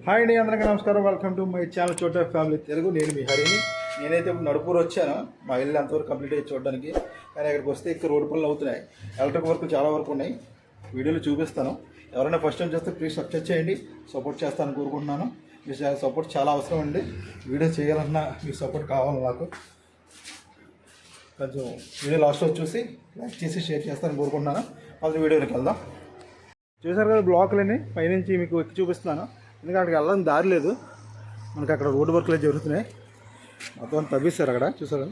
Hi అండి, అందరికీ నమస్కారం. వెల్కమ్ టు మై ఛానల్ చోటా ఫ్యామిలీ తెలుగు. నేను మీ హరిని. నేనైతే ఇప్పుడు నడుపూరు వచ్చాను. మా ఇల్లు అంతవరకు కంప్లీట్ అయ్యి చూడడానికి. కానీ ఇక్కడికి వస్తే ఇక్కడ రోడ్డు పనులు అవుతున్నాయి. ఎలక్ట్రిక్ వర్క్ చాలా వరకు ఉన్నాయి. వీడియోలు చూపిస్తాను. ఎవరైనా ఫస్ట్ టైం చేస్తే ప్లీజ్ సబ్స్క్రైబ్ చేయండి. సపోర్ట్ చేస్తానని కోరుకుంటున్నాను. మీ సపోర్ట్ చాలా అవసరం అండి. వీడియో చేయాలన్నా మీ సపోర్ట్ కావాలి నాకు. కొంచెం వీడియో లాస్ట్లో చూసి లైక్ చేసి షేర్ చేస్తానని కోరుకుంటున్నాను. అది వీడియోకి వెళ్దాం. చూసారు కదా బ్లాకులని పైనుంచి మీకు ఎక్కి చూపిస్తున్నాను. ఎందుకంటే అక్కడికి వెళ్ళడానికి దారి లేదు. మనకి అక్కడ రోడ్డు వర్క్లు జరుగుతున్నాయి. మొత్తం తవ్విస్తారు అక్కడ. చూసారు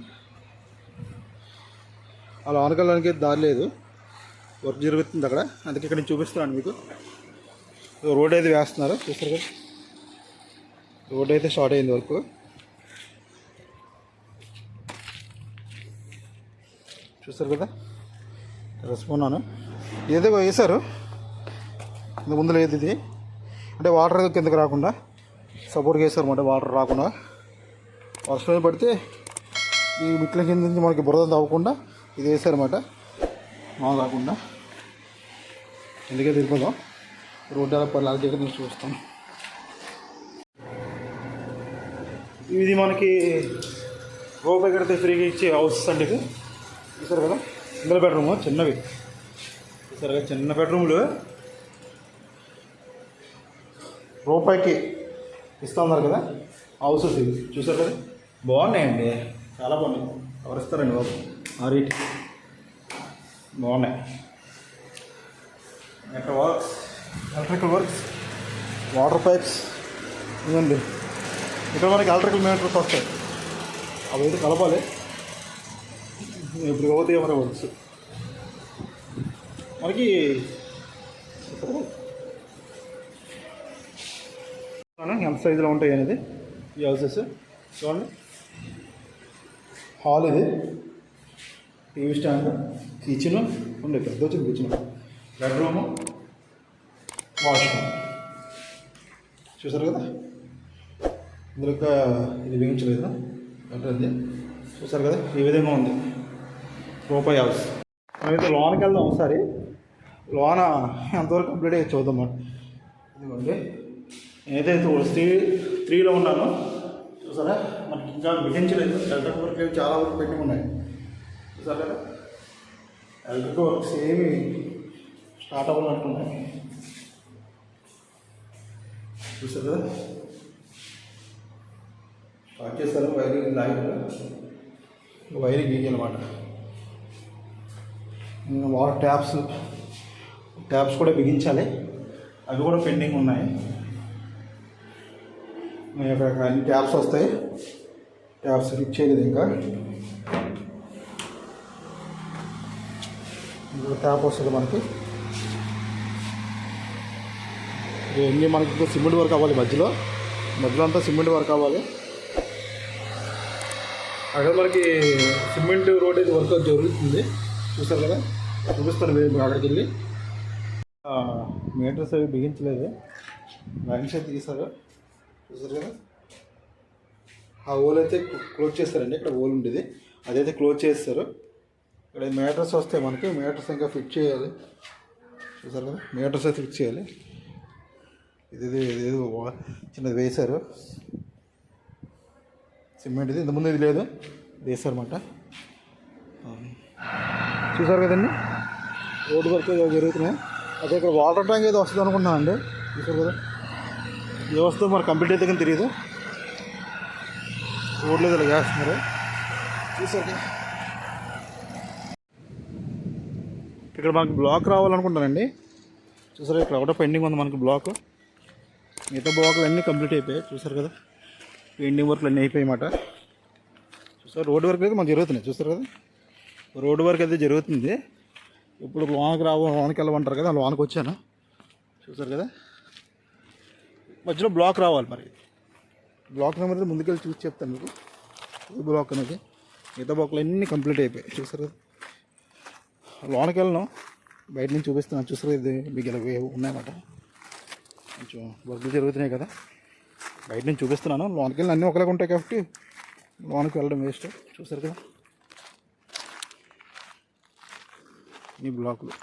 అలా ఆనకల్లానికి దారి లేదు, వర్క్ జరుగుతుంది అక్కడ. అందుకే ఇక్కడ నేను చూపిస్తున్నాను మీకు. రోడ్ అయితే వేస్తున్నారు. చూసారు కదా, రోడ్ అయితే స్టార్ట్ అయింది వర్క్. చూసారు కదా, రెస్పాన్నాను. ఏదో వేశారు, ఇంత ముందు లేదు ఇది. అంటే వాటర్ కిందకి రాకుండా సపోర్ట్ చేస్తారు అన్నమాట. వాటర్ రాకుండా వర్షం పడితే ఈ మిట్ల కింద నుంచి మనకి బురద తవ్వకుండా ఇది వేసారన్నమాట. మా కాకుండా ఎందుకే తిరిగిపోదాం. రోడ్డు ఎలా పర్లేదు అది దగ్గర నుంచి చూస్తాం. ఇది మనకి రూపాయి కడితే ఫ్రీగా ఇచ్చే హౌసెస్ అండి. ఇది చూసారు కదా, సింగిల్ బెడ్రూమ్ చిన్నవి. చూసారు కదా, చిన్న బెడ్రూమ్లు రూపాయికి ఇస్తున్నారు కదా హౌసెస్. ఇవి చూసారు కదా, బాగున్నాయండి, చాలా బాగున్నాయి. ఎవరు ఇస్తారండి బాబు ఆ రేట్. బాగున్నాయి. ఇక్కడ works, electrical works, water pipes ఇదండి. ఇక్కడ మనకి ఎలక్ట్రికల్ మీటర్స్ వస్తాయి, అవి అయితే కలపాలి. ఇప్పుడు అవుతాయి మన వర్క్స్ మనకి. ఎంత సైజులో ఉంటాయి అనేది ఈ హౌసెస్. చూడండి, హాల్ ఇది, టీవీ స్టాండ్, కిచెన్ ఉండే పెద్ద వచ్చింది. Kitchen, bedroom, washroom. చూసారు కదా, ఇందులో ఇది బిగించలేదు అది. చూసారు కదా, ఈ విధంగా ఉంది రూపాయి హౌస్. మేమైతే లోన్కి వెళ్దాం ఒకసారి. లోన ఎంతవరకు కంప్లీట్ అయ్యి చూద్దాం. ఇదిగోండి, నేనైతే 3లో ఉన్నాను. చూసారా, మనకి ఇంకా బిగించలేదు. ఎలక్ట్రిక్ వర్క్ చాలా వరకు పెట్టి ఉన్నాయి. చూసారు కదా, ఎలక్ట్రిక్ వర్క్స్ ఏమి స్టార్ట్ అవ్వాలంటున్నాయి. చూసారు కదా, స్టార్ట్ చేస్తారు. వైరింగ్ వైరింగ్ గీయాలన్నమాట. వాటర్ ట్యాప్స్ కూడా బిగించాలి. అవి కూడా పెండింగ్ ఉన్నాయి. అన్ని ట్యాప్స్ వస్తాయి. ట్యాప్స్ ఫిట్ చేయలేదు ఇంకా ట్యాప్ వస్తుంది మనకి. ఇవన్నీ మనకి ఇంకా సిమెంట్ వర్క్ అవ్వాలి. మధ్యలో అంతా సిమెంట్ వర్క్ అవ్వాలి. అక్కడ మనకి సిమెంట్ రోడ్ అయితే వర్క్ జరుగుతుంది. చూస్తారు కదా, చూపిస్తాను అక్కడికి వెళ్ళి. మీటర్స్ అవి బిగించలేదు, లైన్స్ అయితే తీసారు. చూసారు కదా, ఆ హోల్ అయితే క్లోజ్ చేస్తారండి. ఇక్కడ హోల్ ఉండేది, అదైతే క్లోజ్ చేస్తారు. ఇక్కడ మీటర్స్ వస్తాయి మనకి. మీటర్స్ ఇంకా ఫిట్ చేయాలి. చూసారు కదా, మీటర్స్ అయితే ఫిట్ చేయాలి. ఇది చిన్నది వేశారు సిమెంట్. ఇది ఇంతకుముందు ఇది లేదు, ఇది వేశారన్నమాట. చూసారు కదండి, రోడ్డు వర్క్ జరుగుతున్నాయి. అదే ఇక్కడ వాటర్ ట్యాంక్ ఏదో వస్తుంది అనుకుంటున్నాను అండి. చూసారు కదా, ఏ వస్తుందో మరి కంప్లీట్ అయితే కానీ తెలియదు. రోడ్లు ఇలా వేస్తున్నారు. చూసారు, ఇక్కడ మనకి బ్లాక్ రావాలనుకుంటానండి. చూసారు, ఇక్కడ ఒకటే పెండింగ్ ఉంది మనకి బ్లాక్. మిగతా బ్లాక్లు అన్నీ కంప్లీట్ అయిపోయాయి. చూసారు కదా, పెండింగ్ వర్క్లు అన్నీ అయిపోయాయి అన్నమాట. చూసారు, రోడ్డు వర్క్ అయితే మనకు జరుగుతున్నాయి. చూసారు కదా, రోడ్డు వర్క్ అయితే జరుగుతుంది. ఇప్పుడు లోనకి వెళ్ళమంటారు కదా, లోనకి వచ్చాను. చూసారు కదా, మధ్యలో బ్లాక్ రావాలి. మరి బ్లాక్ నెంబర్ అయితే ముందుకెళ్ళి చూసి చెప్తాను మీకు. ఈ బ్లాక్ అనేది మిగతా బ్లాక్లు అన్నీ కంప్లీట్ అయిపోయాయి. చూసారు కదా, లోనకి వెళ్ళను, బయట నుంచి చూపిస్తున్నాను. చూసారు, ఇది మీకు ఇలా ఉన్నాయన్నమాట. కొంచెం వర్క్లు జరుగుతున్నాయి కదా, బయట నుంచి చూపిస్తున్నాను. లోనకి వెళ్ళి అన్నీ ఒకలాగా ఉంటాయి కాబట్టి లోనకి వెళ్ళడం వేస్ట్. చూసారు కదా, ఈ బ్లాకులు.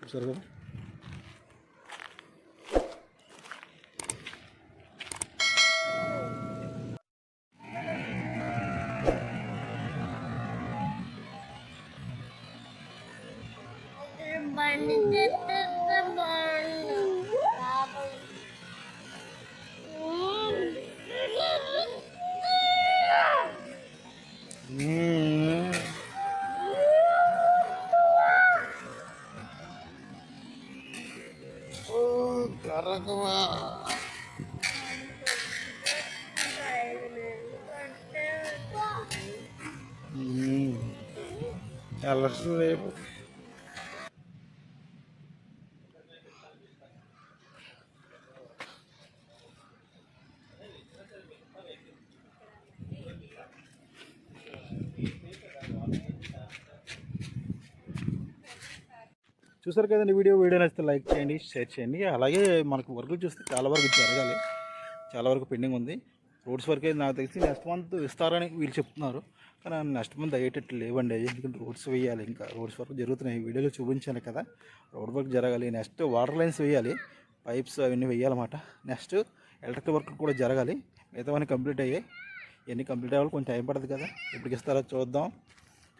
చూసారు కదా. అలర్స్ రేపు చూసారు కదండి. వీడియో నచ్చితే లైక్ చేయండి, షేర్ చేయండి. అలాగే మనకు వర్కులు చూస్తే చాలా వరకు జరగాలి, చాలా వరకు పెండింగ్ ఉంది. రోడ్స్ వరకు అయితే నాకు తెలిసి నెక్స్ట్ మంత్ ఇస్తారని వీళ్ళు చెప్తున్నారు, కానీ నెక్స్ట్ మంత్ అయ్యేటట్లు లేవండి. ఎందుకంటే రోడ్స్ వేయాలి, ఇంకా రోడ్స్ వర్క్ జరుగుతున్నాయి. వీడియోలో చూపించాను కదా, రోడ్ వర్క్ జరగాలి. నెక్స్ట్ వాటర్ లైన్స్ వేయాలి, పైప్స్ అవన్నీ వేయాలన్నమాట. నెక్స్ట్ ఎలక్ట్రికల్ వర్క్ కూడా జరగాలి. మిగతావన్నీ కంప్లీట్ అయ్యాయి. ఇవన్నీ కంప్లీట్ అవ్వాలి, కొంచెం టైం పడుతుంది కదా. ఎప్పటికి ఇస్తారో చూద్దాం,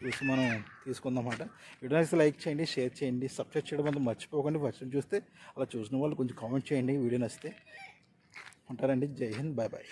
చూసి మనం తీసుకుందాం అన్నమాట. వీడియో లైక్ చేయండి, షేర్ చేయండి, సబ్స్క్రైబ్ చేయడం అంతా మర్చిపోకండి. ఫస్ట్ చూస్తే అలా చూసిన వాళ్ళు కొంచెం కామెంట్ చేయండి వీడియో నచ్చితే. ఉంటారండి. జై హింద్, బాయ్ బాయ్.